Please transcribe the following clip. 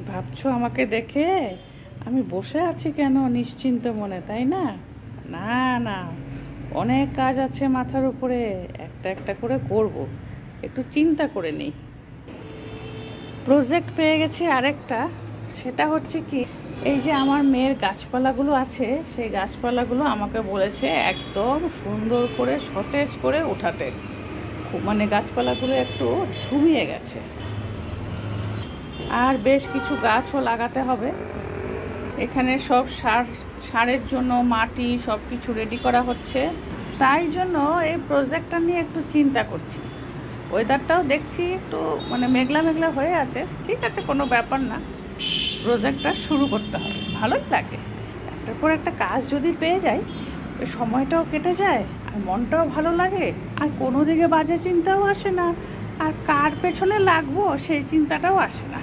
ভাবছো আমাকে দেখে আমি বসে আছি কেন নিশ্চিন্ত মনে, তাই না? না না, অনেক কাজ আছে মাথার উপরে, একটা একটা করে করব। একটু চিন্তা করে নিই। প্রজেক্ট পেয়ে গেছি আরেকটা। সেটা হচ্ছে কি, এই যে আমার মেয়ের গাছপালাগুলো আছে, সেই গাছপালাগুলো আমাকে বলেছে একদম সুন্দর করে সতেজ করে ওঠাতে। মানে গাছপালাগুলো একটু ঝুমিয়ে গেছে, আর বেশ কিছু গাছও লাগাতে হবে। এখানে সব সারের জন্য মাটি সব কিছু রেডি করা হচ্ছে। তাই জন্য এই প্রজেক্টটা নিয়ে একটু চিন্তা করছি। ওয়েদারটাও দেখছি একটু মানে মেঘলা মেঘলা হয়ে আছে, ঠিক আছে, কোনো ব্যাপার না। প্রজেক্টটা শুরু করতে হবে, ভালোই লাগে। একটার পর একটা কাজ যদি পেয়ে যাই, ওই সময়টাও কেটে যায় আর মনটাও ভালো লাগে, আর কোনো দিকে বাজে চিন্তাও আসে না, আর কার পেছনে লাগবো সেই চিন্তাটাও আসে না।